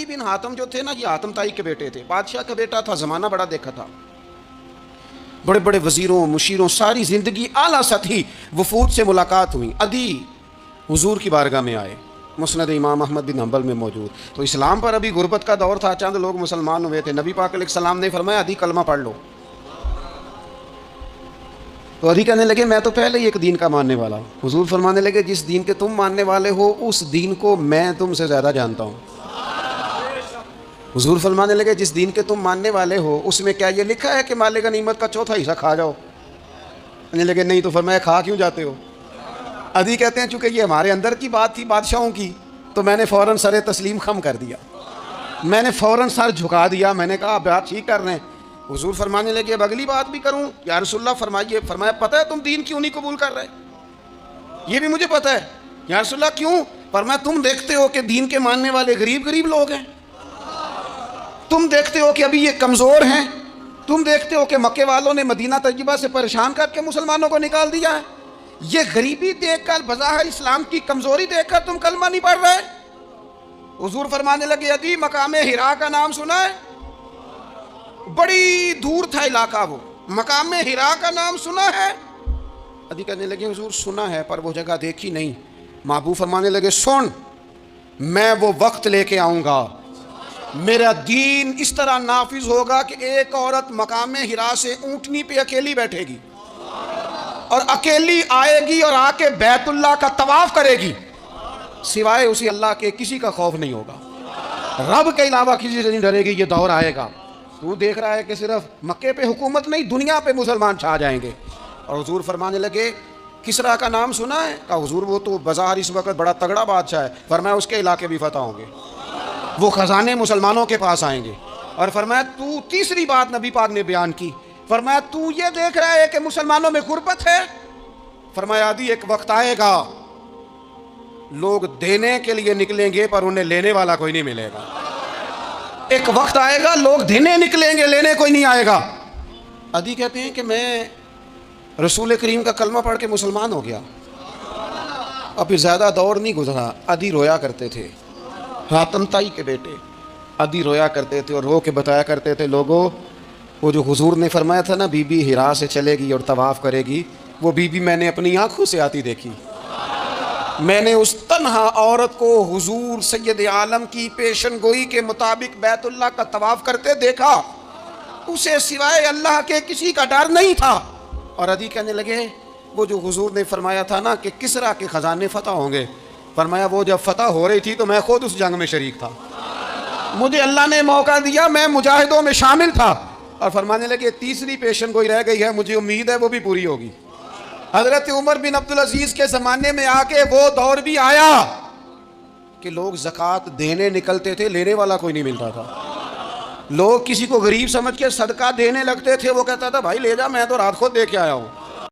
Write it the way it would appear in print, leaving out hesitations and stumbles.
بن حاتم جو تھے نا، یہ حاتم تائی کے بیٹے تھے، بادشاہ کا بیٹا تھا، زمانہ بڑا دیکھا تھا، بڑے بڑے وزیروں مشیروں، ساری زندگی اعلیٰ سطحی وفود سے ملاقات ہوئی۔ عدی حضور کی بارگاہ میں آئے، مسند امام احمد بن حنبل میں موجود۔ تو اسلام پر ابھی غربت کا دور تھا، چند لوگ مسلمان ہوئے تھے، نبی پاک علیہ السلام نے فرمایا عدی کلمہ پڑھ لو۔ تو عدی کہنے لگے میں تو پہلے ہی ایک دین کا ماننے والا ہوں۔ حضور فرمانے لگے جس دین کے تم ماننے والے ہو اس دین کو میں تم سے زیادہ جانتا ہوں۔ حضور فرمانے لگے جس دین کے تم ماننے والے ہو اس میں کیا یہ لکھا ہے کہ مال غنیمت کا چوتھا حصہ کھا جاؤ؟ کہنے لگے نہیں، تو فرمایا کھا کیوں جاتے ہو؟ عدی کہتے ہیں چونکہ یہ ہمارے اندر کی بات تھی بادشاہوں کی، تو میں نے فوراً سر تسلیم خم کر دیا، میں نے فوراً سر جھکا دیا، میں نے کہا بات ٹھیک کر رہے ہیں۔ حضور فرمانے لگے اب اگلی بات بھی کروں؟ یا رسول اللہ فرمائیے۔ فرمایا پتہ ہے تم دین کیوں نہیں قبول کر رہے؟ یہ بھی مجھے پتہ ہے۔ یا رسول اللہ کیوں؟ فرمایا تم دیکھتے ہو کہ دین کے ماننے والے غریب لوگ ہیں، تم دیکھتے ہو کہ ابھی یہ کمزور ہیں، تم دیکھتے ہو کہ مکے والوں نے مدینہ طیبہ سے پریشان کر کے مسلمانوں کو نکال دیا ہے، یہ غریبی دیکھ کر، بظاہر اسلام کی کمزوری دیکھ کر تم کلمہ نہیں پڑھ رہے؟ حضور فرمانے لگے عدی مقام حرا کا نام سنا ہے؟ بڑی دور تھا علاقہ، وہ مقام حرا کا نام سنا ہے؟ عدی کہنے لگے حضور سنا ہے پر وہ جگہ دیکھی نہیں۔ محبوب فرمانے لگے سن، میں وہ وقت لے کے آؤں گا، میرا دین اس طرح نافذ ہوگا کہ ایک عورت مقام حرا سے اونٹنی پہ اکیلی بیٹھے گی اور اکیلی آئے گی اور آ کے بیت اللہ کا طواف کرے گی، سوائے اسی اللہ کے کسی کا خوف نہیں ہوگا، رب کے علاوہ کسی سے نہیں ڈرے گی۔ یہ دور آئے گا، تو دیکھ رہا ہے کہ صرف مکے پہ حکومت نہیں دنیا پہ مسلمان چھا جائیں گے۔ اور حضور فرمانے لگے کسرا کا نام سنا ہے؟ کہا حضور وہ تو بظاہر اس وقت بڑا تگڑا بادشاہ ہے۔ فرمایا اس کے علاقے بھی فتح ہوں گے، وہ خزانے مسلمانوں کے پاس آئیں گے۔ اور فرمایا تو تیسری بات نبی پاک نے بیان کی، فرمایا تو یہ دیکھ رہا ہے کہ مسلمانوں میں غربت ہے؟ فرمایا عدی ایک وقت آئے گا لوگ دینے کے لیے نکلیں گے پر انہیں لینے والا کوئی نہیں ملے گا۔ ایک وقت آئے گا لوگ دینے نکلیں گے، لینے کوئی نہیں آئے گا۔ عدی کہتے ہیں کہ میں رسول کریم کا کلمہ پڑھ کے مسلمان ہو گیا، اور پھر زیادہ دور نہیں گزرا، عدی رویا کرتے تھے، حاتم تائی کے بیٹے عدی رویا کرتے تھے اور رو کے بتایا کرتے تھے لوگوں وہ جو حضور نے فرمایا تھا نا بی بی حرا سے چلے گی اور طواف کرے گی، وہ بی بی میں نے اپنی آنکھوں سے آتی دیکھی، میں نے اس تنہا عورت کو حضور سید عالم کی پیشن گوئی کے مطابق بیت اللہ کا طواف کرتے دیکھا، اسے سوائے اللہ کے کسی کا ڈر نہیں تھا۔ اور عدی کہنے لگے وہ جو حضور نے فرمایا تھا نا کہ کسرا کے خزانے فتح ہوں گے، فرمایا وہ جب فتح ہو رہی تھی تو میں خود اس جنگ میں شریک تھا، مجھے اللہ نے موقع دیا، میں مجاہدوں میں شامل تھا۔ اور فرمانے لگے تیسری پیشن گوئی رہ گئی ہے، مجھے امید ہے وہ بھی پوری ہوگی۔ حضرت عمر بن عبدالعزیز کے زمانے میں آ کے وہ دور بھی آیا کہ لوگ زکوٰۃ دینے نکلتے تھے، لینے والا کوئی نہیں ملتا تھا، لوگ کسی کو غریب سمجھ کے صدقہ دینے لگتے تھے، وہ کہتا تھا بھائی لے جا، میں تو رات خود دے کے آیا ہوں۔